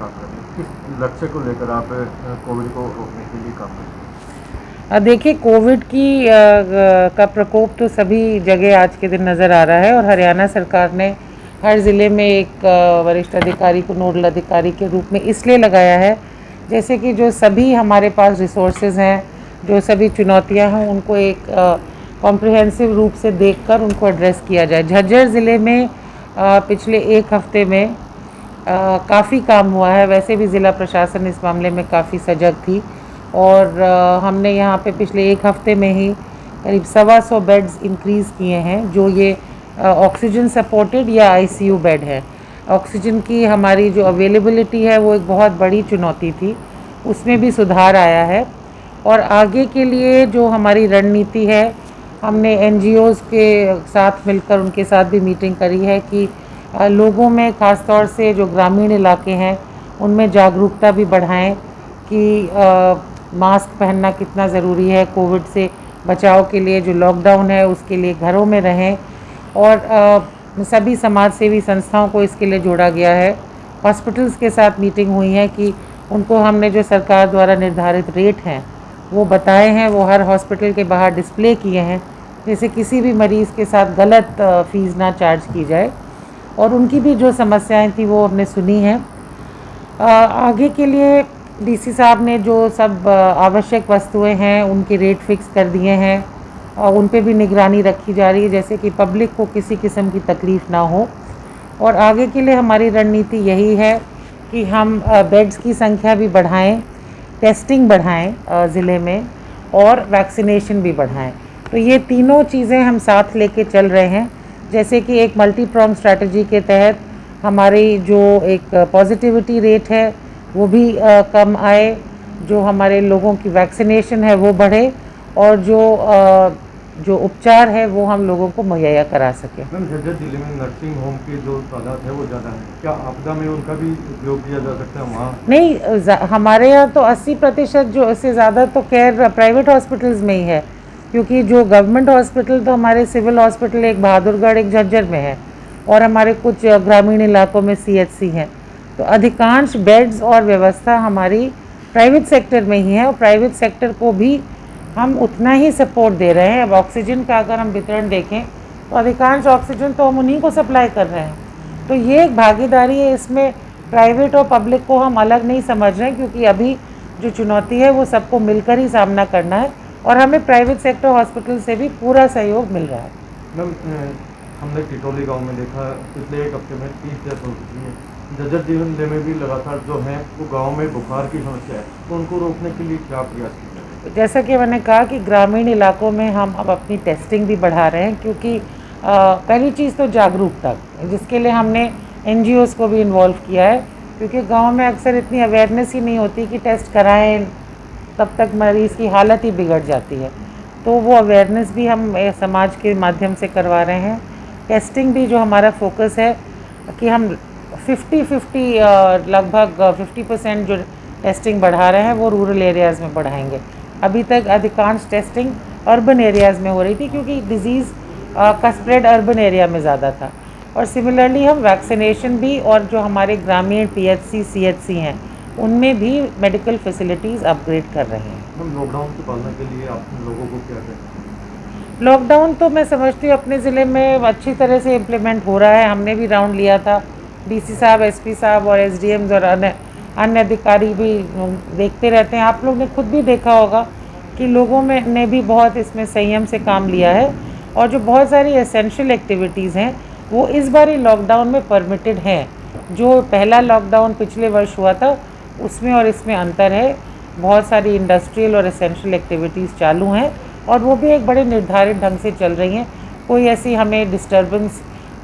काम कर रहे हैं? किस लक्ष्य को लेकर आप कोविड को रोकने के लिए काम कर रहे हैं? देखिए कोविड का प्रकोप तो सभी जगह आज के दिन नज़र आ रहा है और हरियाणा सरकार ने हर ज़िले में एक वरिष्ठ अधिकारी को नोडल अधिकारी के रूप में इसलिए लगाया है जैसे कि जो सभी हमारे पास रिसोर्सेज हैं, जो सभी चुनौतियां हैं, उनको एक कॉम्प्रिहेंसिव रूप से देखकर उनको एड्रेस किया जाए। झज्जर ज़िले में पिछले एक हफ्ते में काफ़ी काम हुआ है। वैसे भी ज़िला प्रशासन इस मामले में काफ़ी सजग थी और हमने यहाँ पे पिछले एक हफ्ते में ही करीब 125 बेड्स इंक्रीज़ किए हैं, जो ये ऑक्सीजन सपोर्टेड या आईसीयू बेड है। ऑक्सीजन की हमारी जो अवेलेबिलिटी है वो एक बहुत बड़ी चुनौती थी, उसमें भी सुधार आया है। और आगे के लिए जो हमारी रणनीति है, हमने एनजीओज़ के साथ मिलकर उनके साथ भी मीटिंग करी है कि लोगों में ख़ास तौर से जो ग्रामीण इलाके हैं उनमें जागरूकता भी बढ़ाएं कि मास्क पहनना कितना ज़रूरी है, कोविड से बचाव के लिए जो लॉकडाउन है उसके लिए घरों में रहें। और सभी समाज सेवी संस्थाओं को इसके लिए जोड़ा गया है। हॉस्पिटल्स के साथ मीटिंग हुई है कि उनको हमने जो सरकार द्वारा निर्धारित रेट हैं वो बताए हैं, वो हर हॉस्पिटल के बाहर डिस्प्ले किए हैं, जैसे किसी भी मरीज़ के साथ गलत फ़ीस ना चार्ज की जाए। और उनकी भी जो समस्याएं थी वो हमने सुनी हैं। आगे के लिए डीसी साहब ने जो सब आवश्यक वस्तुएं हैं उनके रेट फिक्स कर दिए हैं और उन पे भी निगरानी रखी जा रही है, जैसे कि पब्लिक को किसी किस्म की तकलीफ़ ना हो। और आगे के लिए हमारी रणनीति यही है कि हम बेड्स की संख्या भी बढ़ाएं, टेस्टिंग बढ़ाएं ज़िले में, और वैक्सीनेशन भी बढ़ाएं। तो ये तीनों चीज़ें हम साथ लेके चल रहे हैं। जैसे कि एक मल्टी प्रॉन्ग स्ट्रैटेजी के तहत हमारी जो एक पॉजिटिविटी रेट है वो भी कम आए, जो हमारे लोगों की वैक्सीनेशन है वो बढ़े, और जो उपचार है वो हम लोगों को मुहैया करा सकें। मैम, झज्जर जिले में नर्सिंग होम की जो तादाद है वो ज़्यादा है, क्या आपदा में उनका भी उपयोग किया जा सकता है वहाँ? नहीं, हमारे यहाँ तो 80% जो से ज़्यादा तो केयर प्राइवेट हॉस्पिटल्स में ही है, क्योंकि जो गवर्नमेंट हॉस्पिटल तो हमारे सिविल हॉस्पिटल एक बहादुरगढ़ एक झज्जर में है और हमारे कुछ ग्रामीण इलाकों में सीएचसी हैं। तो अधिकांश बेड्स और व्यवस्था हमारी प्राइवेट सेक्टर में ही है और प्राइवेट सेक्टर को भी हम उतना ही सपोर्ट दे रहे हैं। अब ऑक्सीजन का अगर हम वितरण देखें तो अधिकांश ऑक्सीजन तो हम उन्हीं को सप्लाई कर रहे हैं। तो ये एक भागीदारी है, इसमें प्राइवेट और पब्लिक को हम अलग नहीं समझ रहे हैं, क्योंकि अभी जो चुनौती है वो सबको मिलकर ही सामना करना है और हमें प्राइवेट सेक्टर हॉस्पिटल से भी पूरा सहयोग मिल रहा है। मैम, हमने टिटोली गांव में देखा पिछले एक हफ्ते में 30 डेथ हो चुकी है। झज्जर जिले में भी लगातार जो है वो गांव में बुखार की समस्या है, तो उनको रोकने के लिए क्या प्रयास किया जाए? जैसा कि मैंने कहा कि ग्रामीण इलाकों में हम अब अपनी टेस्टिंग भी बढ़ा रहे हैं, क्योंकि पहली चीज़ तो जागरूकता, जिसके लिए हमने एनजीओज़ को भी इन्वॉल्व किया है, क्योंकि गांव में अक्सर इतनी अवेयरनेस ही नहीं होती कि टेस्ट कराएं, तब तक मरीज़ की हालत ही बिगड़ जाती है। तो वो अवेयरनेस भी हम समाज के माध्यम से करवा रहे हैं। टेस्टिंग भी जो हमारा फोकस है कि हम 50-50 लगभग 50% जो टेस्टिंग बढ़ा रहे हैं वो रूरल एरियाज़ में बढ़ाएंगे। अभी तक अधिकांश टेस्टिंग अर्बन एरियाज़ में हो रही थी, क्योंकि डिज़ीज़ का स्प्रेड अर्बन एरिया में ज़्यादा था। और सिमिलरली हम वैक्सीनेशन भी, और जो हमारे ग्रामीण पीएचसी सीएचसी हैं उनमें भी मेडिकल फैसिलिटीज़ अपग्रेड कर रहे हैं। हम लॉकडाउन की पालना के लिए आप लोगों को क्या कहते हैं? लॉकडाउन तो मैं समझती हूँ अपने ज़िले में अच्छी तरह से इम्प्लीमेंट हो रहा है। हमने भी राउंड लिया था, डीसी साहब, एसपी साहब और एसडीएम्स और अन्य अधिकारी भी देखते रहते हैं। आप लोग ने खुद भी देखा होगा कि लोगों में ने भी बहुत इसमें संयम से काम लिया है, और जो बहुत सारी एसेंशियल एक्टिविटीज़ हैं वो इस बार ही लॉकडाउन में परमिटेड हैं। जो पहला लॉकडाउन पिछले वर्ष हुआ था उसमें और इसमें अंतर है। बहुत सारी इंडस्ट्रियल और एसेंशियल एक्टिविटीज़ चालू हैं और वो भी एक बड़े निर्धारित ढंग से चल रही हैं। कोई ऐसी हमें डिस्टर्बेंस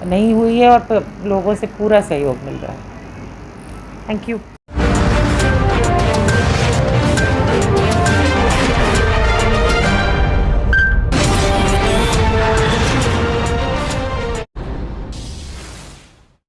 नहीं हुई है और लोगों से पूरा सहयोग मिल रहा है। Thank you.